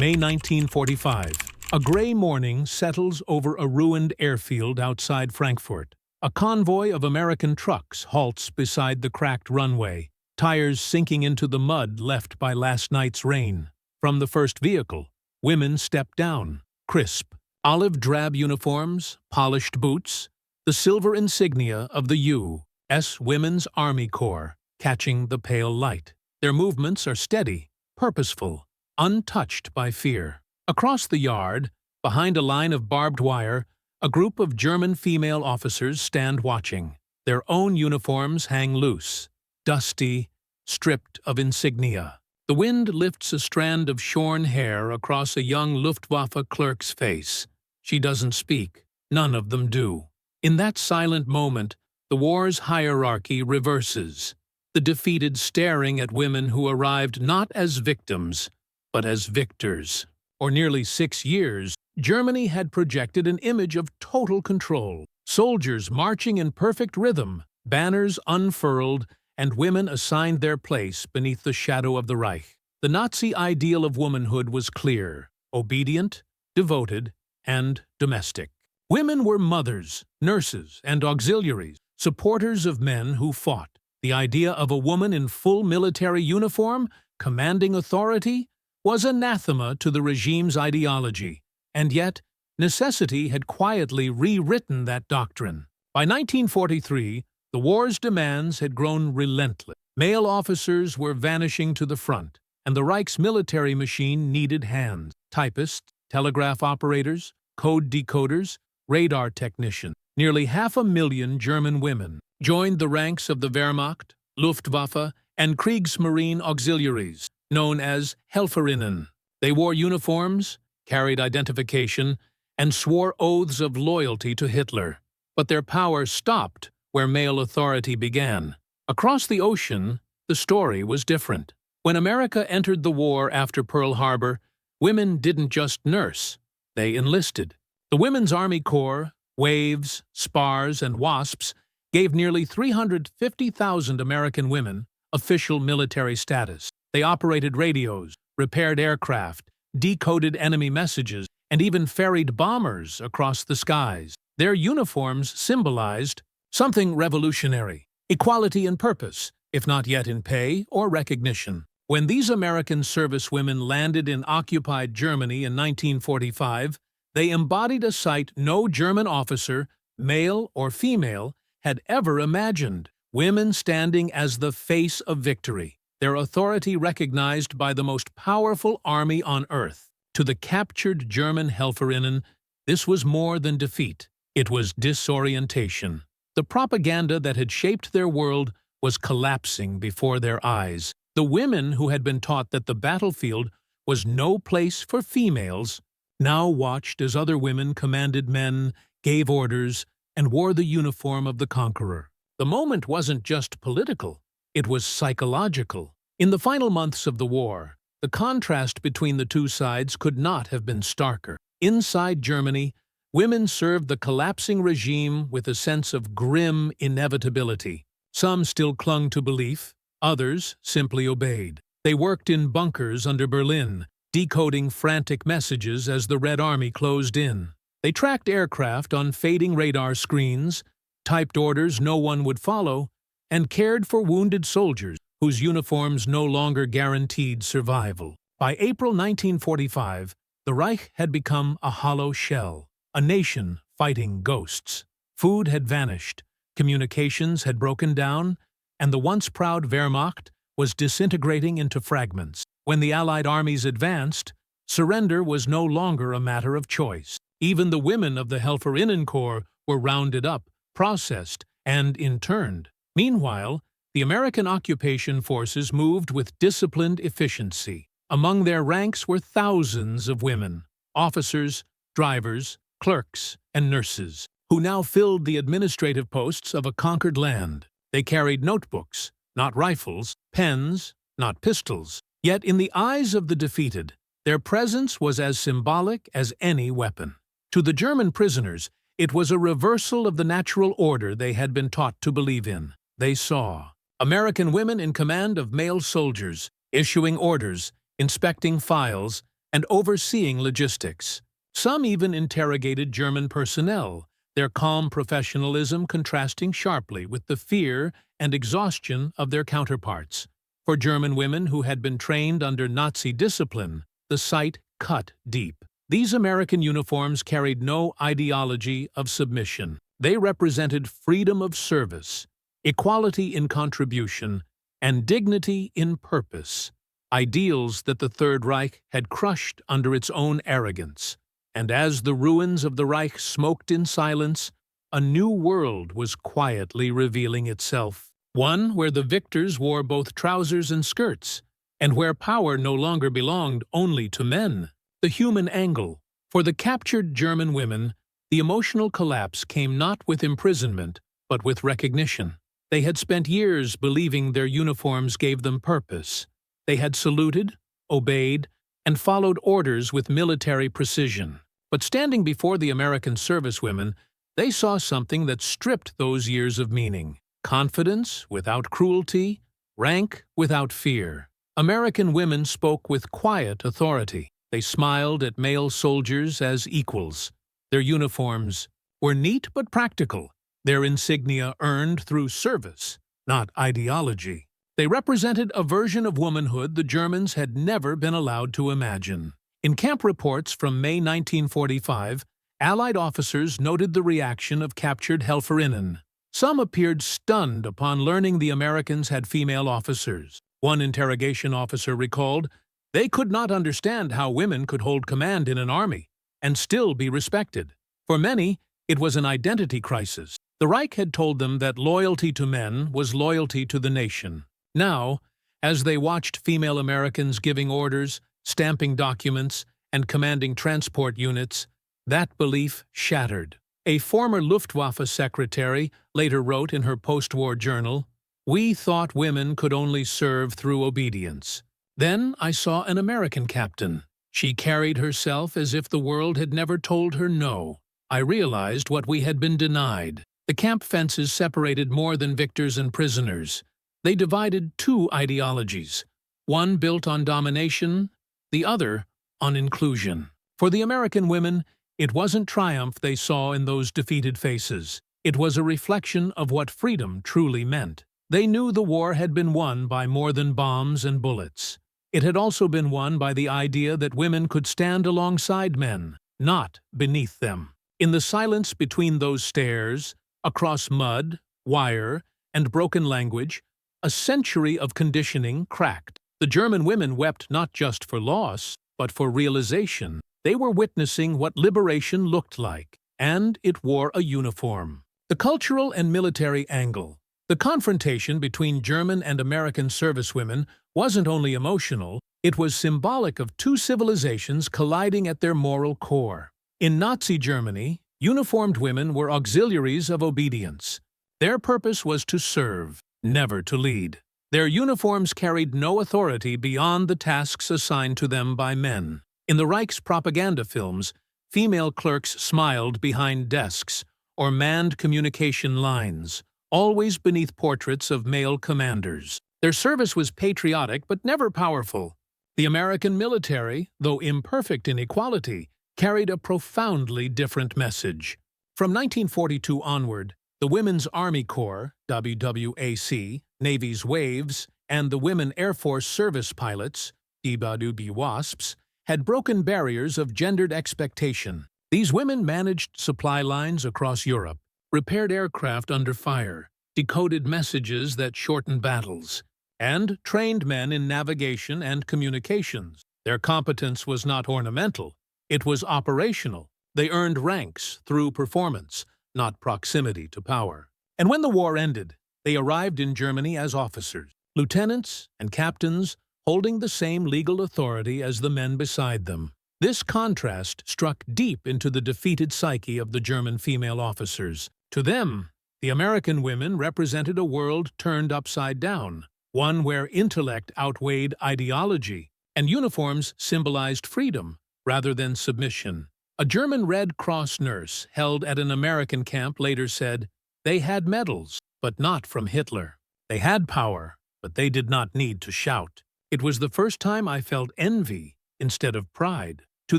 May 1945. A gray morning settles over a ruined airfield outside Frankfurt. A convoy of American trucks halts beside the cracked runway, tires sinking into the mud left by last night's rain. From the first vehicle, women step down, crisp, olive-drab uniforms, polished boots, the silver insignia of the U.S. Women's Army Corps, catching the pale light. Their movements are steady, purposeful, untouched by fear. Across the yard, behind a line of barbed wire, a group of German female officers stand watching. Their own uniforms hang loose, dusty, stripped of insignia. The wind lifts a strand of shorn hair across a young Luftwaffe clerk's face. She doesn't speak. None of them do. In that silent moment, the war's hierarchy reverses. The defeated staring at women who arrived not as victims, but as victors. For nearly 6 years, Germany had projected an image of total control. Soldiers marching in perfect rhythm, banners unfurled, and women assigned their place beneath the shadow of the Reich. The Nazi ideal of womanhood was clear: obedient, devoted, and domestic. Women were mothers, nurses, and auxiliaries, supporters of men who fought. The idea of a woman in full military uniform, commanding authority, was anathema to the regime's ideology. And yet, necessity had quietly rewritten that doctrine. By 1943, the war's demands had grown relentless. Male officers were vanishing to the front, and the Reich's military machine needed hands: typists, telegraph operators, code decoders, radar technicians. Nearly 500,000 German women joined the ranks of the Wehrmacht, Luftwaffe, and Kriegsmarine auxiliaries, known as Helferinnen. They wore uniforms, carried identification, and swore oaths of loyalty to Hitler. But their power stopped where male authority began. Across the ocean, the story was different. When America entered the war after Pearl Harbor, women didn't just nurse, they enlisted. The Women's Army Corps, Waves, Spars, and Wasps gave nearly 350,000 American women official military status. They operated radios, repaired aircraft, decoded enemy messages, and even ferried bombers across the skies. Their uniforms symbolized something revolutionary: equality in purpose, if not yet in pay or recognition. When these American servicewomen landed in occupied Germany in 1945, they embodied a sight no German officer, male or female, had ever imagined: women standing as the face of victory, their authority recognized by the most powerful army on earth. To the captured German Helferinnen, this was more than defeat. It was disorientation. The propaganda that had shaped their world was collapsing before their eyes. The women who had been taught that the battlefield was no place for females now watched as other women commanded men, gave orders, and wore the uniform of the conqueror. The moment wasn't just political, it was psychological. In the final months of the war, the contrast between the two sides could not have been starker. Inside Germany, women served the collapsing regime with a sense of grim inevitability. Some still clung to belief, others simply obeyed. They worked in bunkers under Berlin, decoding frantic messages as the Red Army closed in. They tracked aircraft on fading radar screens, typed orders no one would follow, and cared for wounded soldiers whose uniforms no longer guaranteed survival. By April 1945, the Reich had become a hollow shell, a nation fighting ghosts. Food had vanished, communications had broken down, and the once proud Wehrmacht was disintegrating into fragments. When the Allied armies advanced, surrender was no longer a matter of choice. Even the women of the Helferinnen Corps were rounded up, processed, and interned. Meanwhile, the American occupation forces moved with disciplined efficiency. Among their ranks were thousands of women, officers, drivers, clerks, and nurses, who now filled the administrative posts of a conquered land. They carried notebooks, not rifles, pens, not pistols. Yet in the eyes of the defeated, their presence was as symbolic as any weapon. To the German prisoners, it was a reversal of the natural order they had been taught to believe in. They saw American women in command of male soldiers, issuing orders, inspecting files, and overseeing logistics. Some even interrogated German personnel, their calm professionalism contrasting sharply with the fear and exhaustion of their counterparts. For German women who had been trained under Nazi discipline, the sight cut deep. These American uniforms carried no ideology of submission. They represented freedom of service, equality in contribution, and dignity in purpose, ideals that the Third Reich had crushed under its own arrogance. And as the ruins of the Reich smoked in silence, a new world was quietly revealing itself. One where the victors wore both trousers and skirts, and where power no longer belonged only to men. The human angle. For the captured German women, the emotional collapse came not with imprisonment, but with recognition. They had spent years believing their uniforms gave them purpose. They had saluted, obeyed, and followed orders with military precision. But standing before the American servicewomen, they saw something that stripped those years of meaning. Confidence without cruelty, rank without fear. American women spoke with quiet authority. They smiled at male soldiers as equals. Their uniforms were neat but practical, their insignia earned through service, not ideology. They represented a version of womanhood the Germans had never been allowed to imagine. In camp reports from May 1945, Allied officers noted the reaction of captured Helferinnen. Some appeared stunned upon learning the Americans had female officers. One interrogation officer recalled, "They could not understand how women could hold command in an army and still be respected." For many, it was an identity crisis. The Reich had told them that loyalty to men was loyalty to the nation. Now, as they watched female Americans giving orders, stamping documents, and commanding transport units, that belief shattered. A former Luftwaffe secretary later wrote in her post-war journal, "We thought women could only serve through obedience. Then I saw an American captain. She carried herself as if the world had never told her no. I realized what we had been denied." The camp fences separated more than victors and prisoners. They divided two ideologies, one built on domination, the other on inclusion. For the American women, it wasn't triumph they saw in those defeated faces. It was a reflection of what freedom truly meant. They knew the war had been won by more than bombs and bullets. It had also been won by the idea that women could stand alongside men, not beneath them. In the silence between those stairs, across mud, wire, and broken language, a century of conditioning cracked. The German women wept not just for loss, but for realization. They were witnessing what liberation looked like, and it wore a uniform. The cultural and military angle. The confrontation between German and American servicewomen wasn't only emotional, it was symbolic of two civilizations colliding at their moral core. In Nazi Germany, uniformed women were auxiliaries of obedience. Their purpose was to serve, never to lead. Their uniforms carried no authority beyond the tasks assigned to them by men. In the Reich's propaganda films, female clerks smiled behind desks or manned communication lines, always beneath portraits of male commanders. Their service was patriotic but never powerful. The American military, though imperfect in equality, carried a profoundly different message. From 1942 onward, the Women's Army Corps, WWAC, Navy's Waves, and the Women Air Force Service Pilots, WASPs, had broken barriers of gendered expectation. These women managed supply lines across Europe, repaired aircraft under fire, decoded messages that shortened battles, and trained men in navigation and communications. Their competence was not ornamental, it was operational. They earned ranks through performance, not proximity to power. And when the war ended, they arrived in Germany as officers, lieutenants and captains, holding the same legal authority as the men beside them. This contrast struck deep into the defeated psyche of the German female officers. To them, the American women represented a world turned upside down, one where intellect outweighed ideology, and uniforms symbolized freedom rather than submission. A German Red Cross nurse held at an American camp later said, "They had medals, but not from Hitler. They had power, but they did not need to shout. It was the first time I felt envy, instead of pride. To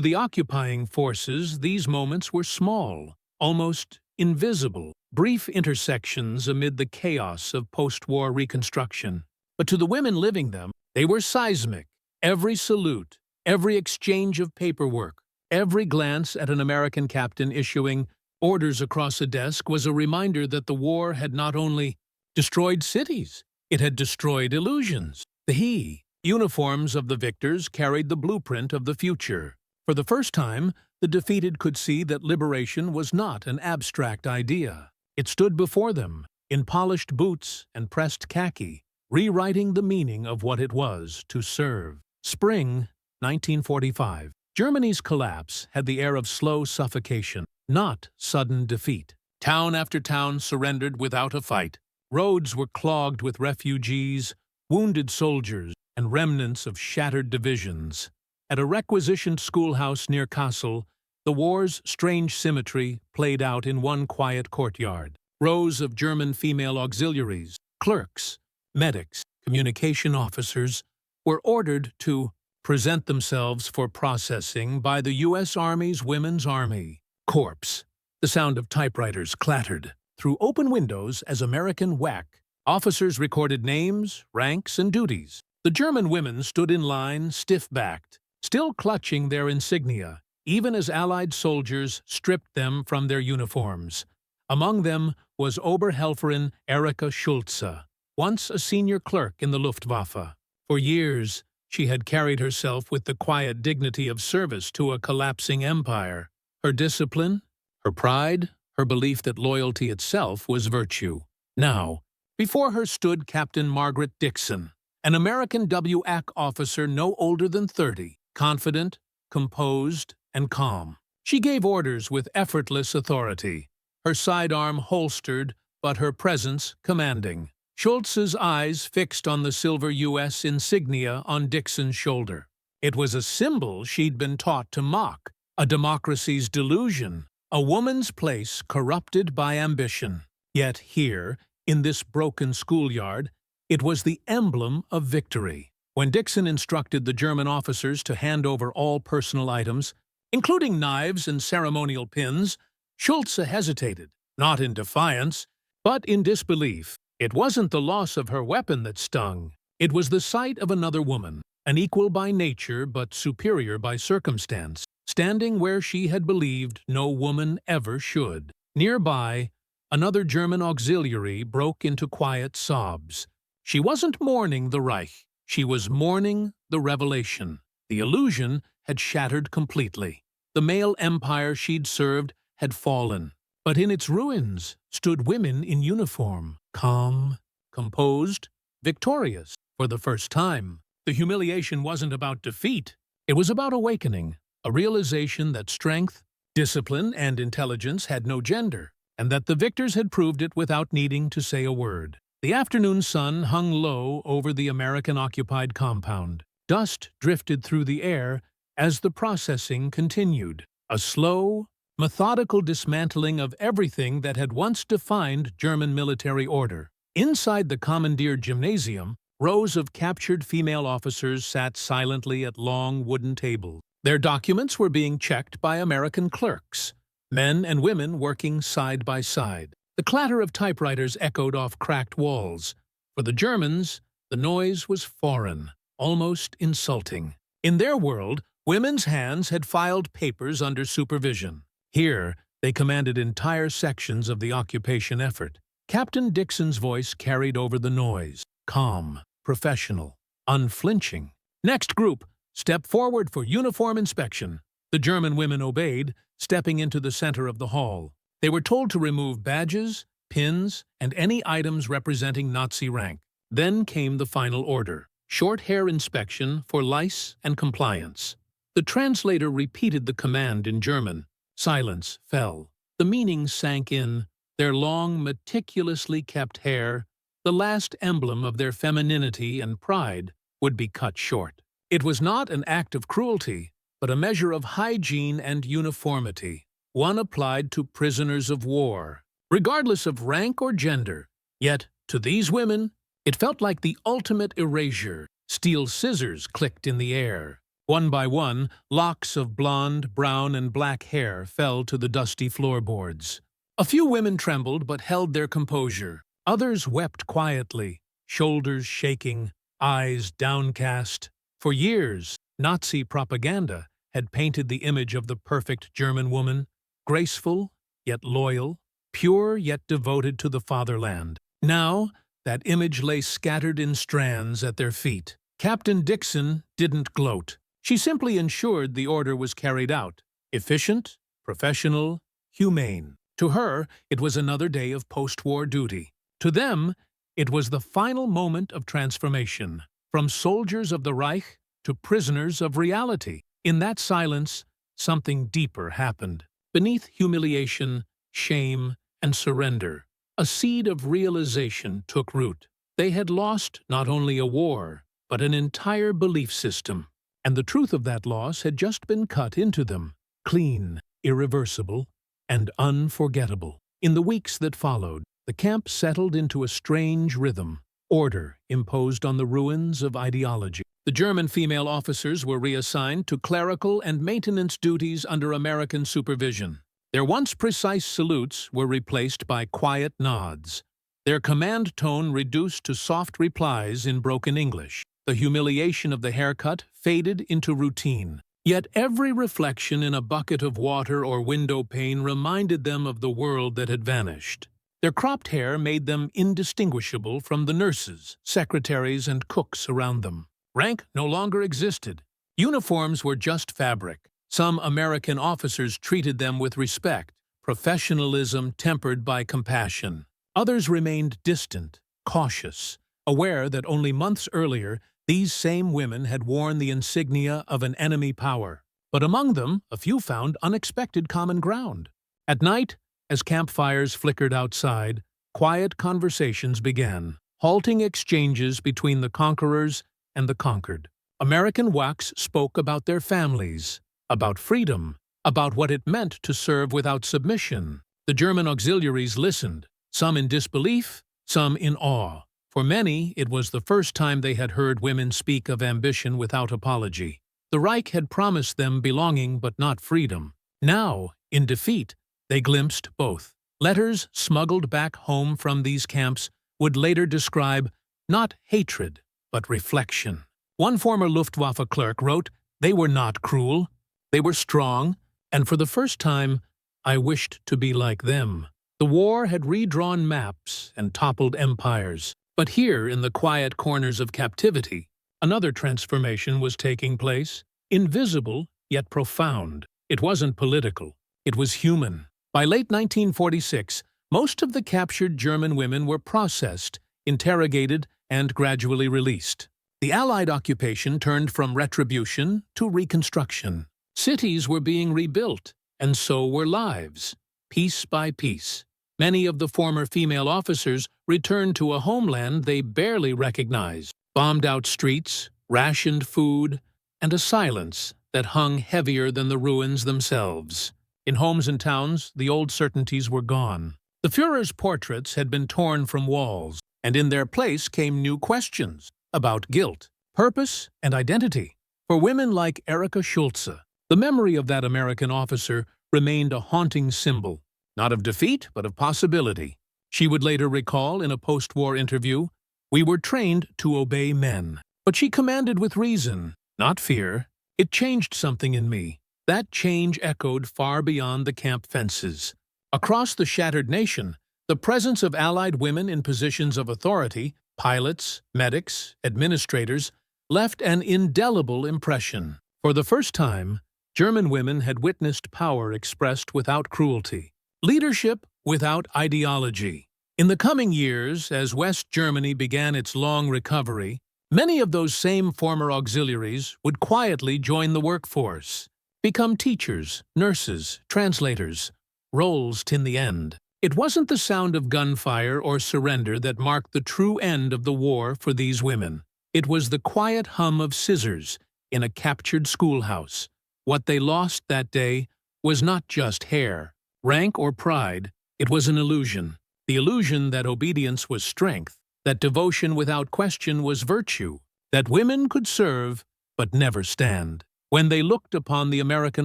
the occupying forces, these moments were small, almost invisible, brief intersections amid the chaos of post-war reconstruction. But to the women living them, they were seismic. Every salute, every exchange of paperwork, every glance at an American captain issuing orders across a desk was a reminder that the war had not only destroyed cities, it had destroyed illusions. The uniforms of the victors carried the blueprint of the future. For the first time, the defeated could see that liberation was not an abstract idea. It stood before them, in polished boots and pressed khaki, rewriting the meaning of what it was to serve. Spring 1945. Germany's collapse had the air of slow suffocation, not sudden defeat. Town after town surrendered without a fight. Roads were clogged with refugees, wounded soldiers, and remnants of shattered divisions. At a requisitioned schoolhouse near Kassel, the war's strange symmetry played out in one quiet courtyard. Rows of German female auxiliaries, clerks, medics, communication officers were ordered to present themselves for processing by the U.S. Army's Women's Army Corps. The sound of typewriters clattered through open windows as American Wept officers recorded names, ranks, and duties. The German women stood in line, stiff-backed, still clutching their insignia, even as Allied soldiers stripped them from their uniforms. Among them was Oberhelferin Erika Schulze, once a senior clerk in the Luftwaffe. For years, she had carried herself with the quiet dignity of service to a collapsing empire. Her discipline, her pride, her belief that loyalty itself was virtue. Now, before her stood Captain Margaret Dixon, an American WAC officer no older than 30, confident, composed, and calm. She gave orders with effortless authority, her sidearm holstered, but her presence commanding. Schulze's eyes fixed on the silver U.S. insignia on Dixon's shoulder. It was a symbol she'd been taught to mock, a democracy's delusion, a woman's place corrupted by ambition. Yet here, in this broken schoolyard, it was the emblem of victory. When Dixon instructed the German officers to hand over all personal items, including knives and ceremonial pins, Schulze hesitated, not in defiance, but in disbelief. It wasn't the loss of her weapon that stung. It was the sight of another woman, an equal by nature but superior by circumstance, standing where she had believed no woman ever should. Nearby, another German auxiliary broke into quiet sobs. She wasn't mourning the Reich. She was mourning the revelation. The illusion had shattered completely. The male empire she'd served had fallen. But in its ruins stood women in uniform, calm, composed, victorious. For the first time, the humiliation wasn't about defeat. It was about awakening, a realization that strength, discipline, and intelligence had no gender, and that the victors had proved it without needing to say a word. The afternoon sun hung low over the American-occupied compound. Dust drifted through the air as the processing continued. A slow, methodical dismantling of everything that had once defined German military order. Inside the commandeered gymnasium, rows of captured female officers sat silently at long wooden tables. Their documents were being checked by American clerks, men and women working side by side. The clatter of typewriters echoed off cracked walls. For the Germans, the noise was foreign, almost insulting. In their world, women's hands had filed papers under supervision. Here, they commanded entire sections of the occupation effort. Captain Dixon's voice carried over the noise, calm, professional, unflinching. "Next group, step forward for uniform inspection." The German women obeyed, stepping into the center of the hall. They were told to remove badges, pins, and any items representing Nazi rank. Then came the final order: short hair inspection for lice and compliance. The translator repeated the command in German. Silence fell. The meaning sank in. Their long, meticulously kept hair, the last emblem of their femininity and pride, would be cut short. It was not an act of cruelty, but a measure of hygiene and uniformity, one applied to prisoners of war, regardless of rank or gender. Yet, to these women, it felt like the ultimate erasure. Steel scissors clicked in the air. One by one, locks of blonde, brown, and black hair fell to the dusty floorboards. A few women trembled but held their composure. Others wept quietly, shoulders shaking, eyes downcast. For years, Nazi propaganda had painted the image of the perfect German woman, graceful yet loyal, pure yet devoted to the fatherland. Now, that image lay scattered in strands at their feet. Captain Dixon didn't gloat. She simply ensured the order was carried out. Efficient, professional, humane. To her, it was another day of post-war duty. To them, it was the final moment of transformation, from soldiers of the Reich to prisoners of reality. In that silence, something deeper happened. Beneath humiliation, shame, and surrender, a seed of realization took root. They had lost not only a war, but an entire belief system. And the truth of that loss had just been cut into them, clean, irreversible, and unforgettable. In the weeks that followed, the camp settled into a strange rhythm, order imposed on the ruins of ideology. The German female officers were reassigned to clerical and maintenance duties under American supervision. Their once precise salutes were replaced by quiet nods, their command tone reduced to soft replies in broken English. The humiliation of the haircut faded into routine. Yet every reflection in a bucket of water or window pane reminded them of the world that had vanished. Their cropped hair made them indistinguishable from the nurses, secretaries, and cooks around them. Rank no longer existed. Uniforms were just fabric. Some American officers treated them with respect, professionalism tempered by compassion. Others remained distant, cautious, aware that only months earlier these same women had worn the insignia of an enemy power. But among them, a few found unexpected common ground. At night, as campfires flickered outside, quiet conversations began, halting exchanges between the conquerors and the conquered. American WACs spoke about their families, about freedom, about what it meant to serve without submission. The German auxiliaries listened, some in disbelief, some in awe. For many, it was the first time they had heard women speak of ambition without apology. The Reich had promised them belonging but not freedom. Now, in defeat, they glimpsed both. Letters smuggled back home from these camps would later describe not hatred, but reflection. One former Luftwaffe clerk wrote, "They were not cruel. They were strong, and for the first time, I wished to be like them." The war had redrawn maps and toppled empires. But here, in the quiet corners of captivity, another transformation was taking place, invisible yet profound. It wasn't political. It was human. By late 1946, most of the captured German women were processed, interrogated, and gradually released. The Allied occupation turned from retribution to reconstruction. Cities were being rebuilt, and so were lives, piece by piece. Many of the former female officers returned to a homeland they barely recognized. Bombed-out streets, rationed food, and a silence that hung heavier than the ruins themselves. In homes and towns, the old certainties were gone. The Führer's portraits had been torn from walls, and in their place came new questions about guilt, purpose, and identity. For women like Erika Schulze, the memory of that American officer remained a haunting symbol. Not of defeat, but of possibility. She would later recall in a post-war interview, "We were trained to obey men." But she commanded with reason, not fear. It changed something in me. That change echoed far beyond the camp fences. Across the shattered nation, the presence of Allied women in positions of authority, pilots, medics, administrators, left an indelible impression. For the first time, German women had witnessed power expressed without cruelty. Leadership without ideology. In the coming years, as West Germany began its long recovery, many of those same former auxiliaries would quietly join the workforce, become teachers, nurses, translators, roles till the end. It wasn't the sound of gunfire or surrender that marked the true end of the war for these women. It was the quiet hum of scissors in a captured schoolhouse. What they lost that day was not just hair, rank, or pride. It was an illusion. The illusion that obedience was strength, that devotion without question was virtue, that women could serve but never stand. when they looked upon the American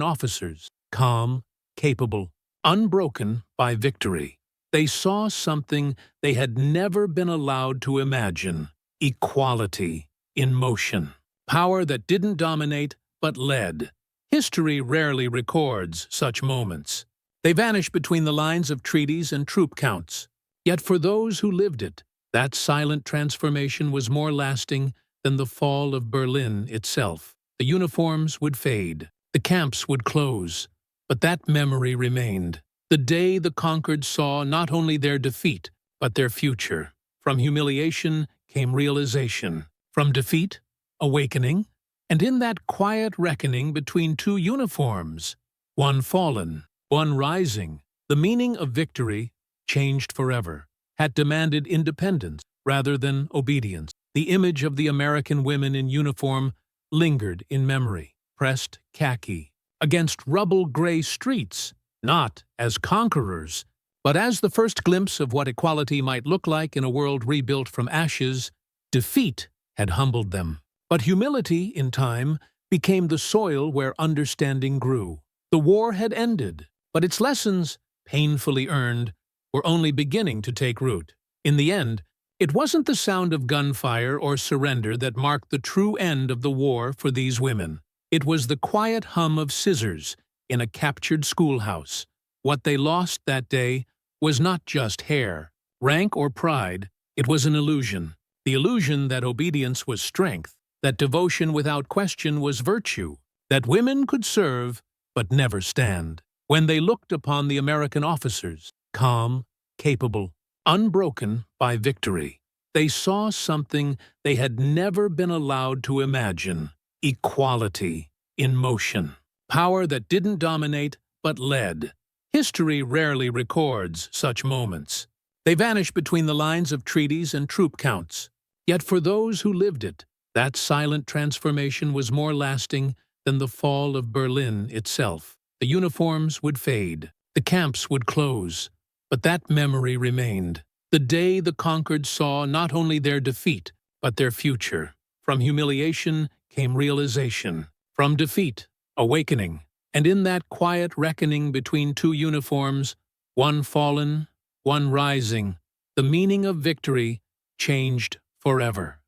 officers, calm, capable, unbroken by victory. They saw something they had never been allowed to imagine: equality in motion. Power that didn't dominate, but led. History rarely records such moments. They vanish between the lines of treaties and troop counts. Yet for those who lived it, that silent transformation was more lasting than the fall of Berlin itself. The uniforms would fade, the camps would close, but that memory remained. The day the conquered saw not only their defeat, but their future. From humiliation came realization. From defeat, awakening. And in that quiet reckoning between two uniforms, one fallen, one rising, the meaning of victory, changed forever, had demanded independence rather than obedience. The image of the American women in uniform lingered in memory, pressed khaki against rubble-gray streets, not as conquerors, but as the first glimpse of what equality might look like in a world rebuilt from ashes. Defeat had humbled them. But humility, in time, became the soil where understanding grew. The war had ended, but its lessons, painfully earned, were only beginning to take root. In the end, it wasn't the sound of gunfire or surrender that marked the true end of the war for these women. It was the quiet hum of scissors in a captured schoolhouse. What they lost that day was not just hair, rank, or pride. It was an illusion. The illusion that obedience was strength, that devotion without question was virtue, that women could serve but never stand. When they looked upon the American officers, calm, capable, unbroken by victory, they saw something they had never been allowed to imagine: equality in motion. Power that didn't dominate but led. History rarely records such moments. They vanish between the lines of treaties and troop counts. Yet for those who lived it, that silent transformation was more lasting than the fall of Berlin itself. The uniforms would fade, the camps would close, but that memory remained. The day the conquered saw not only their defeat, but their future. From humiliation came realization. From defeat, awakening. And in that quiet reckoning between two uniforms, one fallen, one rising, the meaning of victory changed forever.